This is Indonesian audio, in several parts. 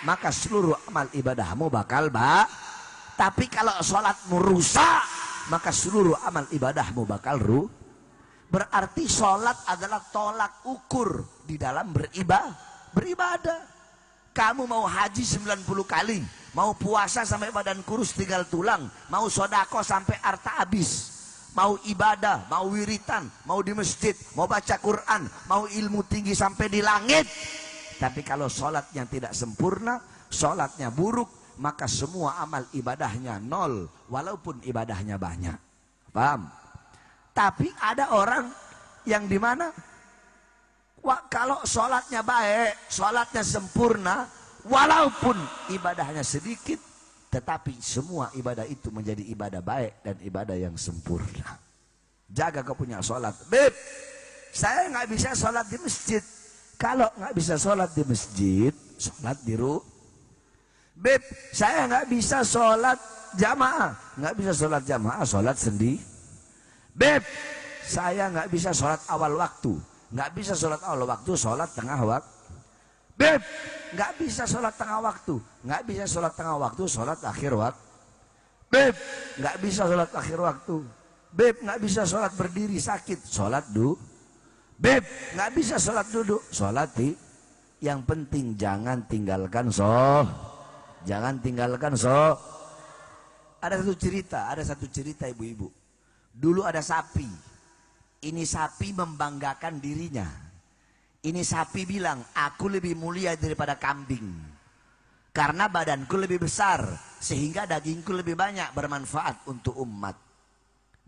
maka seluruh amal ibadahmu bakal tapi kalau sholatmu rusak, maka seluruh amal ibadahmu bakal berarti sholat adalah tolak ukur di dalam beribadah. Kamu mau haji 90 kali, mau puasa sampai badan kurus tinggal tulang, mau sodako sampai harta habis, mau ibadah, mau wiritan, mau di masjid, mau baca Quran, mau ilmu tinggi sampai di langit, tapi kalau sholatnya tidak sempurna, sholatnya buruk, maka semua amal ibadahnya nol, walaupun ibadahnya banyak. Paham? Tapi ada orang yang dimana kalau sholatnya baik, sholatnya sempurna, walaupun ibadahnya sedikit, tetapi semua ibadah itu menjadi ibadah baik dan ibadah yang sempurna. Jaga kau punya sholat. Beb, saya nggak bisa sholat di masjid. Kalau nggak bisa sholat di masjid, sholat di rumah. Beb, saya nggak bisa sholat jamaah. Nggak bisa sholat jamaah, sholat sendiri. Beb, saya nggak bisa sholat awal waktu. Nggak bisa sholat awal waktu, sholat tengah waktu. Beb, nggak bisa sholat tengah waktu. Nggak bisa sholat tengah waktu, sholat akhir waktu. Beb, nggak bisa sholat akhir waktu. Beb, nggak bisa sholat berdiri sakit, sholat duduk. Beb, nggak bisa sholat duduk, sholat di. Yang penting jangan tinggalkan jangan tinggalkan Ada satu cerita ibu-ibu. Dulu ada sapi. Ini sapi membanggakan dirinya. Ini sapi bilang, aku lebih mulia daripada kambing. Karena badanku lebih besar, sehingga dagingku lebih banyak bermanfaat untuk umat.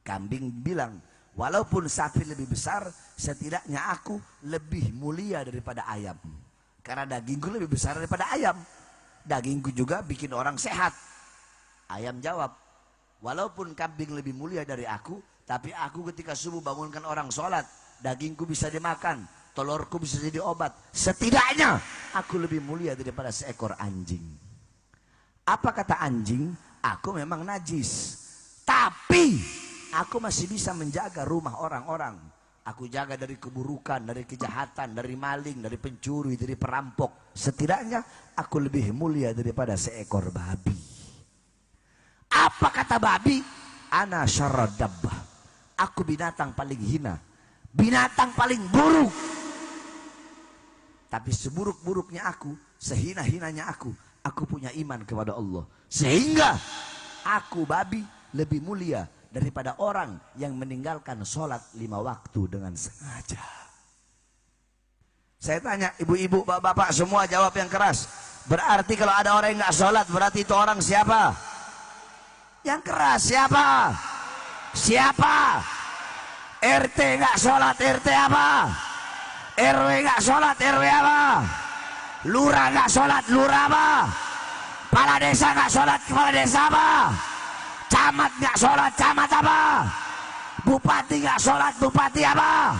Kambing bilang, walaupun sapi lebih besar, setidaknya aku lebih mulia daripada ayam. Karena dagingku lebih besar daripada ayam. Dagingku juga bikin orang sehat. Ayam jawab, walaupun kambing lebih mulia dari aku, tapi aku ketika subuh bangunkan orang sholat, dagingku bisa dimakan, telurku bisa jadi obat. Setidaknya aku lebih mulia daripada seekor anjing. Apa kata anjing? Aku memang najis, tapi aku masih bisa menjaga rumah orang-orang. Aku jaga dari keburukan, dari kejahatan, dari maling, dari pencuri, dari perampok. Setidaknya aku lebih mulia daripada seekor babi. Apa kata babi? Ana syarrad dabbah. Aku binatang paling hina, binatang paling buruk. Tapi seburuk-buruknya aku, sehina-hinanya aku punya iman kepada Allah. Sehingga aku babi lebih mulia daripada orang yang meninggalkan sholat 5 waktu dengan sengaja. Saya tanya ibu-ibu, bapak-bapak semua jawab yang keras. Berarti kalau ada orang yang nggak sholat, berarti itu orang siapa? Yang keras siapa? Siapa? RT nggak sholat, RT apa? RW nggak sholat, RW apa? Lurah nggak sholat, lurah apa? Kepala desa nggak sholat, kepala desa apa? Camat nggak sholat, camat apa? Bupati nggak sholat, bupati apa?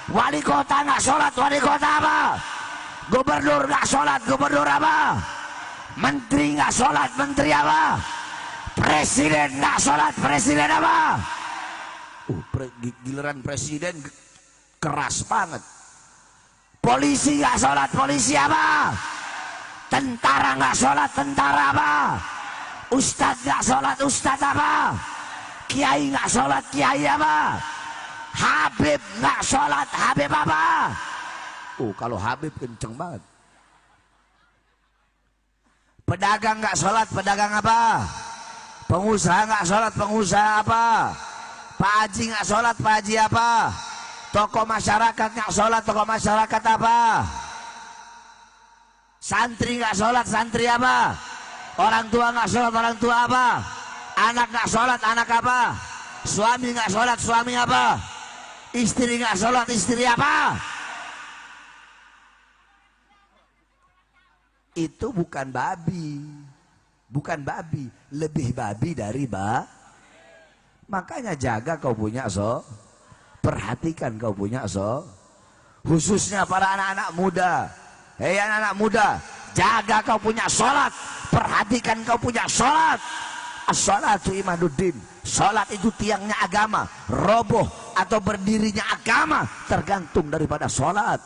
Wali kota nggak sholat, wali kota apa? Gubernur nggak sholat, gubernur apa? Menteri nggak sholat, menteri apa? Presiden nggak sholat, presiden apa? Giliran presiden keras banget. Polisi nggak sholat, polisi apa? Tentara nggak sholat, tentara apa? Ustadz nggak sholat, ustadz apa? Kiai nggak sholat, kiai apa? Habib nggak sholat, Habib apa? Kalau Habib kenceng banget. Pedagang nggak sholat, pedagang apa? Pengusaha nggak sholat, pengusaha apa? Pak Haji nggak sholat, Pak Haji apa? Tokoh masyarakat nggak sholat, tokoh masyarakat apa? Santri nggak sholat, santri apa? Orang tua nggak sholat, orang tua apa? Anak nggak sholat, anak apa? Suami nggak sholat, suami apa? Istri nggak sholat, istri apa? Itu bukan babi, bukan babi, lebih babi dari Makanya jaga kau punya perhatikan kau punya khususnya para anak-anak muda. Hei anak-anak muda, jaga kau punya sholat, perhatikan kau punya sholat. As-sholatu imaduddin. Sholat itu tiangnya agama. Roboh atau berdirinya agama tergantung daripada sholat.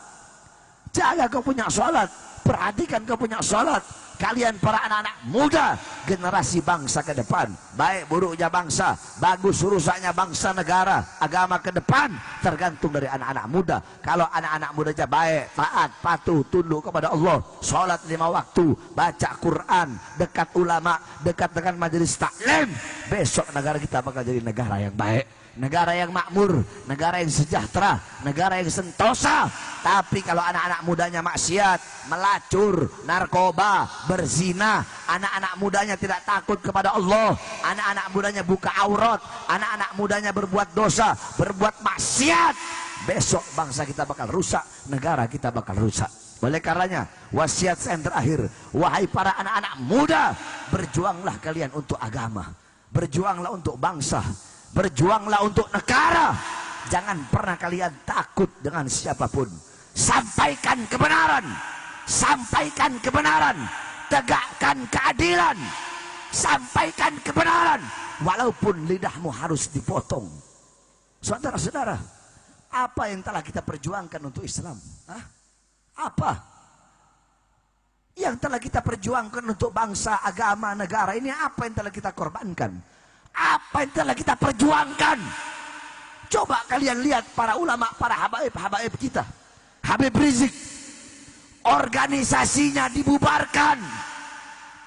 Jaga kau punya sholat, perhatikan kau punya sholat, kalian para anak-anak muda, generasi bangsa ke depan. Baik buruknya bangsa, bagus rusaknya bangsa, negara, agama ke depan tergantung dari anak-anak muda. Kalau anak-anak mudanya baik, taat, patuh, tunduk kepada Allah, sholat 5 waktu, baca Quran, dekat ulama, dekat dengan majelis taklim, besok negara kita bakal jadi negara yang baik, negara yang makmur, negara yang sejahtera, negara yang sentosa. Tapi kalau anak-anak mudanya maksiat, melacur, narkoba, berzina, anak-anak mudanya tidak takut kepada Allah, anak-anak mudanya buka aurat, anak-anak mudanya berbuat dosa, berbuat maksiat, besok bangsa kita bakal rusak, negara kita bakal rusak. Oleh karenanya, wasiat saya yang terakhir, wahai para anak-anak muda, berjuanglah kalian untuk agama, berjuanglah untuk bangsa, berjuanglah untuk negara. Jangan pernah kalian takut dengan siapapun. Sampaikan kebenaran, sampaikan kebenaran, tegakkan keadilan, sampaikan kebenaran, walaupun lidahmu harus dipotong. Saudara-saudara, apa yang telah kita perjuangkan untuk Islam? Hah? Apa yang telah kita perjuangkan untuk bangsa, agama, negara ini? Apa yang telah kita korbankan? Apa yang telah kita perjuangkan? Coba kalian lihat para ulama, para habaib kita. Habib Rizik, organisasinya dibubarkan,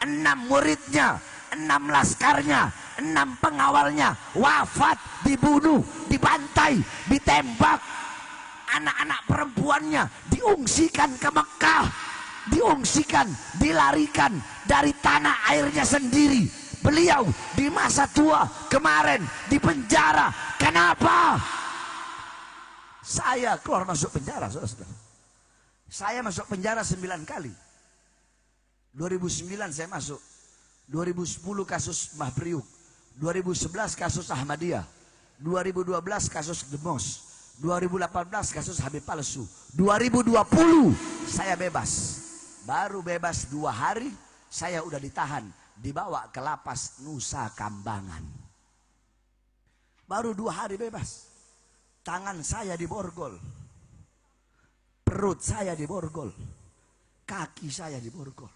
6 muridnya, 6 laskarnya, 6 pengawalnya wafat, dibunuh, dibantai, ditembak. Anak-anak perempuannya diungsikan ke Mekah, diungsikan, dilarikan dari tanah airnya sendiri. Beliau di masa tua kemarin di penjara. Kenapa? Saya keluar masuk penjara, saudara-saudara. Saya masuk penjara 9 kali. 2009 saya masuk. 2010 kasus Mbah Priuk. 2011 kasus Ahmadiyah. 2012 kasus Demos. 2018 kasus Habib palsu. 2020 saya bebas. Baru bebas 2 hari saya udah ditahan, dibawa ke lapas Nusa Kambangan. Baru 2 hari bebas. Tangan saya diborgol, perut saya diborgol, kaki saya diborgol.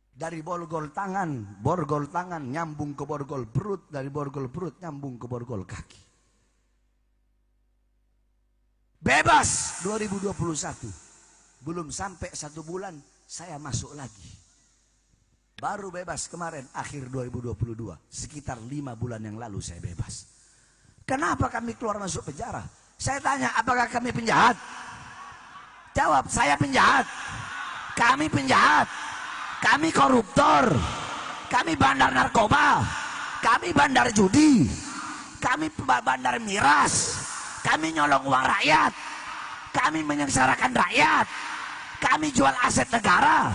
Dari borgol tangan nyambung ke borgol perut, dari borgol perut nyambung ke borgol kaki. Bebas 2021. Belum sampai 1 bulan saya masuk lagi. Baru bebas kemarin akhir 2022. Sekitar 5 bulan yang lalu saya bebas. Kenapa kami keluar masuk penjara? Saya tanya, apakah kami penjahat? Jawab, saya penjahat. Kami penjahat. Kami koruptor. Kami bandar narkoba. Kami bandar judi. Kami bandar miras. Kami nyolong uang rakyat. Kami menyengsarakan rakyat. Kami jual aset negara.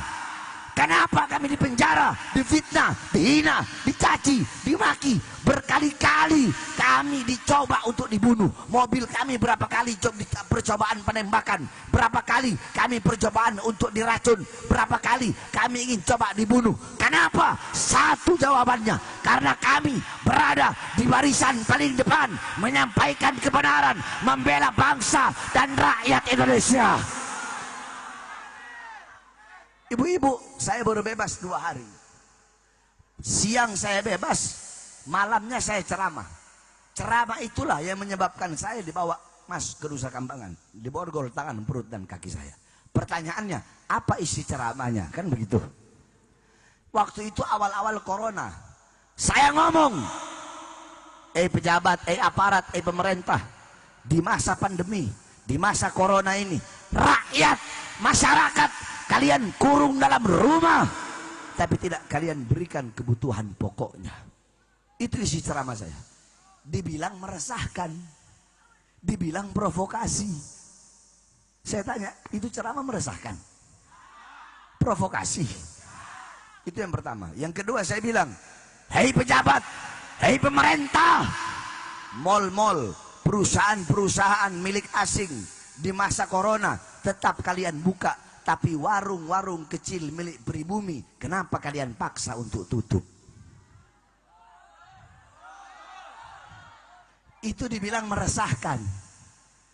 Kenapa kami dipenjara, difitnah, dihina, dicaci, dimaki? Berkali-kali kami dicoba untuk dibunuh. Mobil kami berapa kali percobaan penembakan. Berapa kali kami percobaan untuk diracun. Berapa kali kami ingin coba dibunuh. Kenapa? Satu jawabannya. Karena kami berada di barisan paling depan. Menyampaikan kebenaran. Membela bangsa dan rakyat Indonesia. Ibu-ibu, saya baru bebas 2 hari. Siang saya bebas, malamnya saya ceramah. Ceramah itulah yang menyebabkan saya dibawa masuk ke Nusa Kambangan. Diborgol tangan, perut, dan kaki saya. Pertanyaannya, apa isi ceramahnya? Kan begitu. Waktu itu awal-awal corona, saya ngomong, pejabat, aparat, pemerintah, di masa pandemi, di masa corona ini, rakyat, masyarakat, kalian kurung dalam rumah, tapi tidak kalian berikan kebutuhan pokoknya. Itu isi ceramah saya. Dibilang meresahkan, dibilang provokasi. Saya tanya, itu ceramah meresahkan? Provokasi? Itu yang pertama. Yang kedua saya bilang, hei pejabat, hei pemerintah, mal-mal, perusahaan-perusahaan milik asing di masa corona tetap kalian buka. Tapi warung-warung kecil milik pribumi, kenapa kalian paksa untuk tutup? Itu dibilang meresahkan.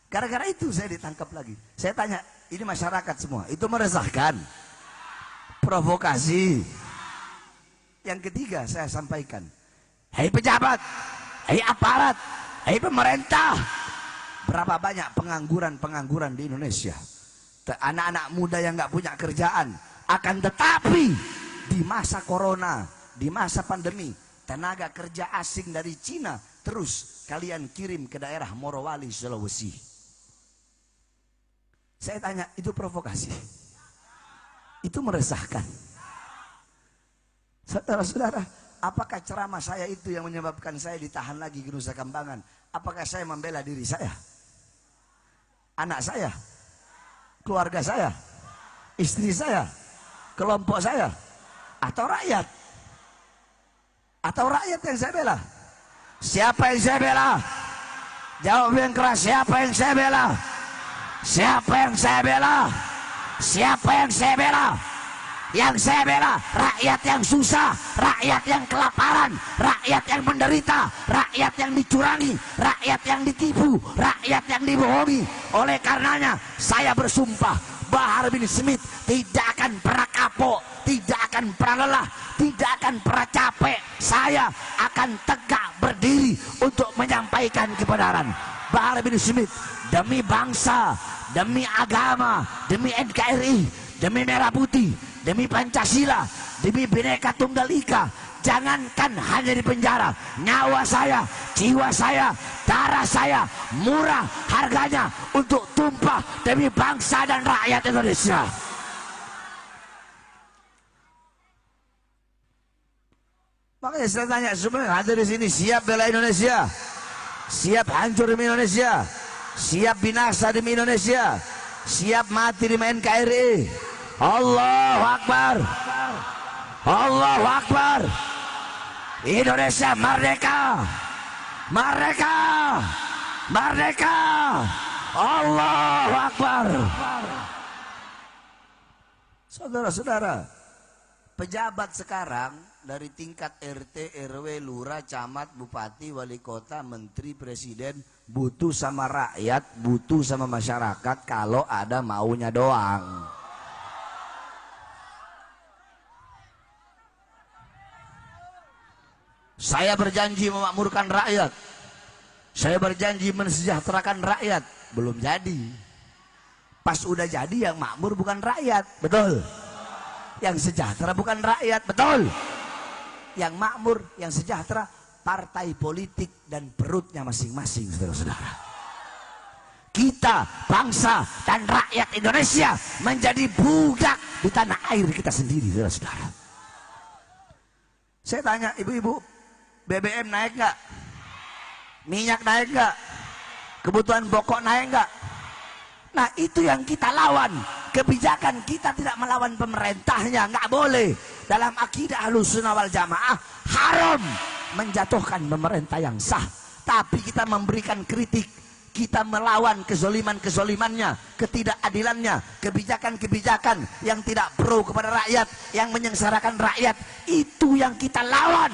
Gara-gara itu saya ditangkap lagi. Saya tanya, ini masyarakat semua, itu meresahkan? provokasi. Yang ketiga saya sampaikan, hei pejabat, hei aparat, hei pemerintah, berapa banyak pengangguran di Indonesia? Anak-anak muda yang nggak punya kerjaan. Akan tetapi di masa corona, di masa pandemi, tenaga kerja asing dari Cina terus kalian kirim ke daerah Morowali, Sulawesi. Saya tanya, itu provokasi? Itu meresahkan? Saudara-saudara, apakah ceramah saya itu yang menyebabkan saya ditahan lagi di Nusa Kambangan? Apakah saya membela diri saya? Anak saya? Keluarga saya? Istri saya? Kelompok saya? Atau rakyat? Atau rakyat yang saya bela? Siapa yang saya bela? Jawab yang keras, siapa yang saya bela? Siapa yang saya bela? Siapa yang saya bela? Yang saya bela rakyat yang susah, rakyat yang kelaparan, rakyat yang menderita, rakyat yang dicurangi, rakyat yang ditipu, rakyat yang dibohongi. Oleh karenanya saya bersumpah, Bahar bin Smith tidak akan pernah kapok, tidak akan pernah lelah, tidak akan pernah capek. Saya akan tegak berdiri untuk menyampaikan kebenaran. Bahar bin Smith, demi bangsa, demi agama, demi NKRI, demi Merah Putih, demi Pancasila, demi Bhinneka Tunggal Ika, jangankan hanya di penjara, nyawa saya, jiwa saya, darah saya murah harganya untuk tumpah demi bangsa dan rakyat Indonesia. Makanya saya tanya semua yang hadir di sini, siap bela Indonesia? Siap hancur demi Indonesia? Siap binasa demi Indonesia? Siap mati demi NKRI? Allahu Akbar. Allahu Akbar. Indonesia merdeka. Merdeka. Merdeka. Allahu Akbar. Saudara-saudara, pejabat sekarang dari tingkat RT, RW, lurah, camat, bupati, wali kota, menteri, presiden butuh sama rakyat, butuh sama masyarakat kalau ada maunya doang. Saya berjanji memakmurkan rakyat. Saya berjanji mensejahterakan rakyat. Belum jadi. Pas udah jadi yang makmur bukan rakyat. Betul. Yang sejahtera bukan rakyat. Betul. Yang makmur, yang sejahtera partai politik dan perutnya masing-masing, saudara-saudara. Kita, bangsa dan rakyat Indonesia menjadi budak di tanah air kita sendiri, saudara-saudara. Saya tanya ibu-ibu, BBM naik nggak? Minyak naik nggak? Kebutuhan pokok naik nggak? Nah itu yang kita lawan. Kebijakan kita tidak melawan pemerintahnya, nggak boleh. Dalam akidah Ahlussunnah wal Jamaah haram menjatuhkan pemerintah yang sah. Tapi kita memberikan kritik, kita melawan kezolimannya, ketidakadilannya, kebijakan-kebijakan yang tidak pro kepada rakyat, yang menyengsarakan rakyat. Itu yang kita lawan.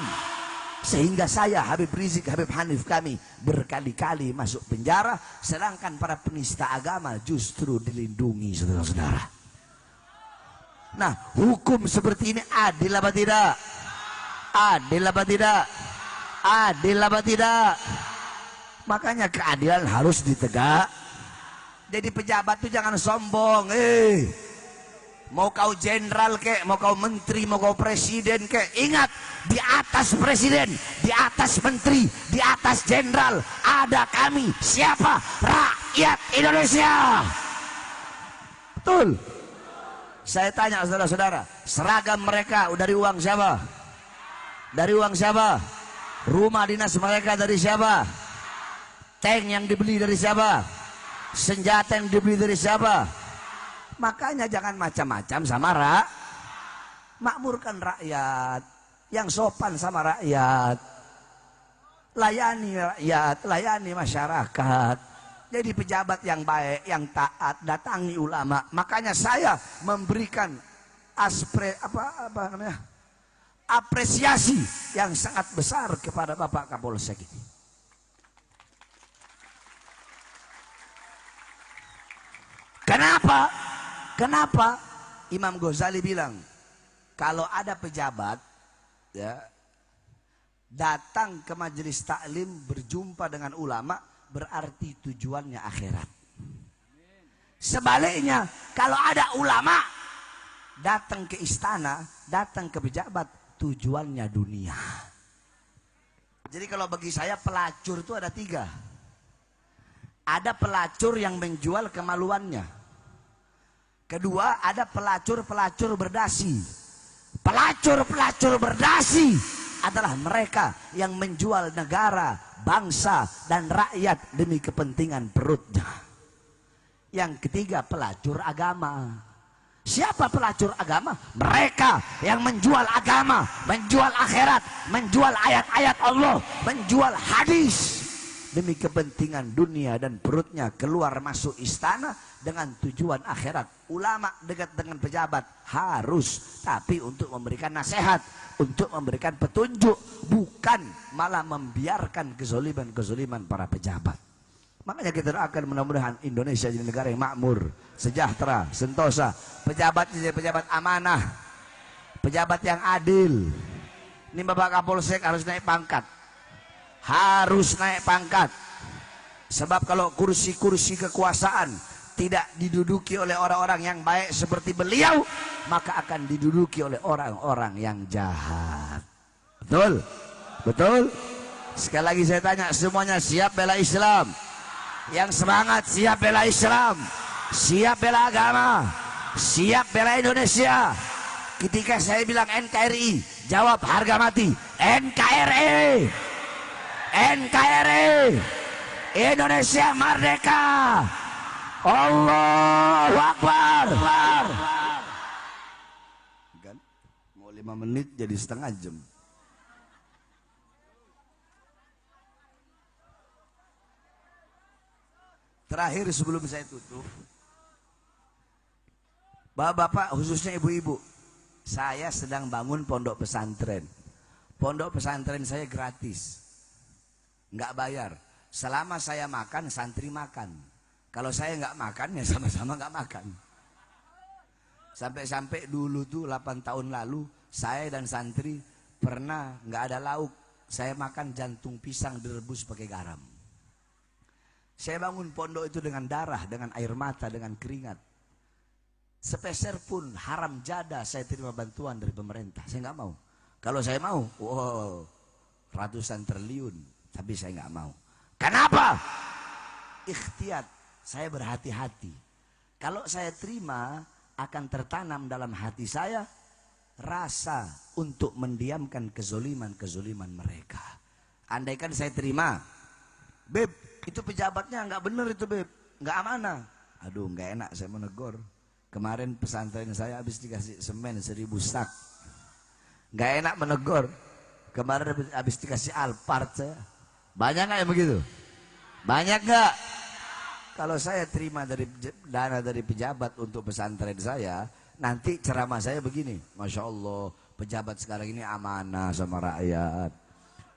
Sehingga saya, Habib Rizik, Habib Hanif, kami berkali-kali masuk penjara, sedangkan para penista agama justru dilindungi, saudara-saudara. Nah, hukum seperti ini adil apa tidak? Adil apa tidak? Adil apa tidak? Makanya keadilan harus ditegak. Jadi pejabat itu jangan sombong. Mau kau jenderal kek, mau kau menteri, mau kau presiden kek, ingat, di atas presiden, di atas menteri, di atas jenderal ada kami. Siapa? Rakyat Indonesia. Betul. Saya tanya saudara-saudara, seragam mereka dari uang siapa? Dari uang siapa? Rumah dinas mereka dari siapa? Tank yang dibeli dari siapa? Senjata yang dibeli dari siapa? Makanya jangan macam-macam sama makmurkan rakyat, yang sopan sama rakyat, layani rakyat, layani masyarakat. Jadi pejabat yang baik, yang taat, datangi ulama. Makanya saya memberikan apresiasi yang sangat besar kepada Bapak Kapolsek ini. Kenapa? Kenapa? Imam Ghazali bilang, kalau ada pejabat ya datang ke majelis taklim berjumpa dengan ulama, berarti tujuannya akhirat. Sebaliknya, kalau ada ulama datang ke istana, datang ke pejabat, tujuannya dunia. Jadi kalau bagi saya pelacur itu ada 3. Ada pelacur yang menjual kemaluannya. Kedua, ada pelacur-pelacur berdasi. Pelacur-pelacur berdasi adalah mereka yang menjual negara, bangsa, dan rakyat demi kepentingan perutnya. Yang ketiga, pelacur agama. Siapa pelacur agama? Mereka yang menjual agama, menjual akhirat, menjual ayat-ayat Allah, menjual hadis demi kepentingan dunia dan perutnya, keluar masuk istana dengan tujuan akhirat. Ulama dekat dengan pejabat harus, tapi untuk memberikan nasihat, untuk memberikan petunjuk, bukan malah membiarkan kezaliman-kezaliman para pejabat. Makanya kita doakan mudah-mudahan Indonesia jadi negara yang makmur, sejahtera, sentosa. Pejabat jadi pejabat amanah, pejabat yang adil. Ini Bapak Kapolsek harus naik pangkat. Harus naik pangkat. Sebab kalau kursi-kursi kekuasaan tidak diduduki oleh orang-orang yang baik seperti beliau, maka akan diduduki oleh orang-orang yang jahat. Betul? Betul? Sekali lagi saya tanya, semuanya siap bela Islam? Yang semangat siap bela Islam, siap bela agama, siap bela Indonesia. Ketika saya bilang NKRI, jawab harga mati NKRI. NKRI, Indonesia merdeka, Allahu Akbar. Mau 5 menit jadi setengah jam. Terakhir sebelum saya tutup, bapak-bapak khususnya ibu-ibu, saya sedang bangun pondok pesantren. Pondok pesantren saya gratis, nggak bayar. Selama saya makan, santri makan. Kalau saya nggak makan, ya sama-sama nggak makan. Sampai-sampai dulu tuh 8 tahun lalu, saya dan santri pernah nggak ada lauk. Saya makan jantung pisang direbus pakai garam. Saya bangun pondok itu dengan darah, dengan air mata, dengan keringat. Sepeser pun haram jada saya terima bantuan dari pemerintah. Saya nggak mau. Kalau saya mau, wow, ratusan triliun. Tapi saya nggak mau. Kenapa? Ikhtiar. Saya berhati-hati. Kalau saya terima, akan tertanam dalam hati saya rasa untuk mendiamkan kezoliman-kezoliman mereka. Andaikan saya terima, Beb, itu pejabatnya nggak bener itu Beb, nggak amanah. Aduh, nggak enak saya menegur. Kemarin pesantren saya habis dikasih semen 1000 sak. Nggak enak menegur. Kemarin habis dikasih Alphard saya. Banyak nggak yang begitu? Banyak nggak? Kalau saya terima dari dana dari pejabat untuk pesantren saya, nanti ceramah saya begini. Masya Allah, pejabat sekarang ini amanah sama rakyat.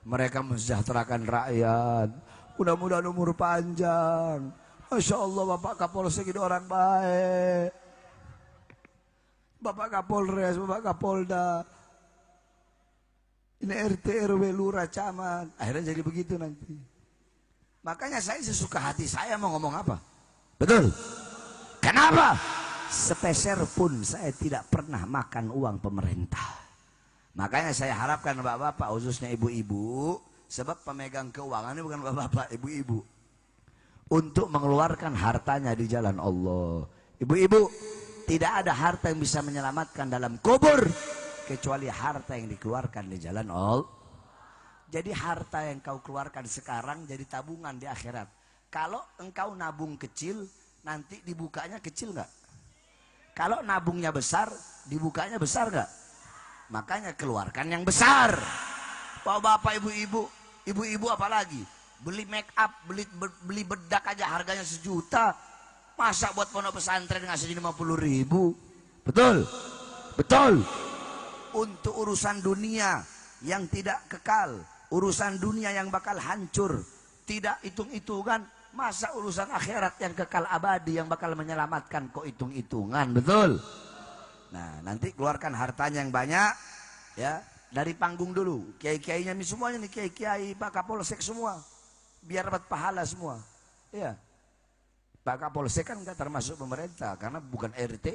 Mereka mensejahterakan rakyat. Mudah-mudahan umur panjang. Masya Allah, Bapak Kapolsek ini orang baik. Bapak Kapolres, Bapak Kapolda. Ini RT, RW, lurah, camat. Akhirnya jadi begitu nanti. Makanya saya sesuka hati saya mau ngomong apa. Betul? Kenapa? Sepeser pun saya tidak pernah makan uang pemerintah. Makanya saya harapkan bapak-bapak, khususnya ibu-ibu, sebab pemegang keuangan ini bukan bapak-bapak, ibu-ibu, untuk mengeluarkan hartanya di jalan Allah. Ibu-ibu, tidak ada harta yang bisa menyelamatkan dalam kubur kecuali harta yang dikeluarkan di jalan Allah. Jadi harta yang kau keluarkan sekarang jadi tabungan di akhirat. Kalau engkau nabung kecil, nanti dibukanya kecil nggak? Kalau nabungnya besar, dibukanya besar nggak? Makanya keluarkan yang besar. Bapak-bapak, ibu-ibu, ibu-ibu apalagi beli make up, beli bedak aja harganya 1 juta. Masa buat pondok pesantren ngasih 50.000? Betul? Betul. Untuk urusan dunia yang tidak kekal, urusan dunia yang bakal hancur, tidak hitung-hitungan. Masa urusan akhirat yang kekal abadi yang bakal menyelamatkan kok hitung-hitungan? Betul? Nah, nanti keluarkan hartanya yang banyak, ya, dari panggung dulu. Kiai-kiainya nih semuanya nih, kiai-kiai, Pak Kapolsek semua, biar dapat pahala semua. Iya. Pak Kapolsek kan nggak termasuk pemerintah karena bukan RT.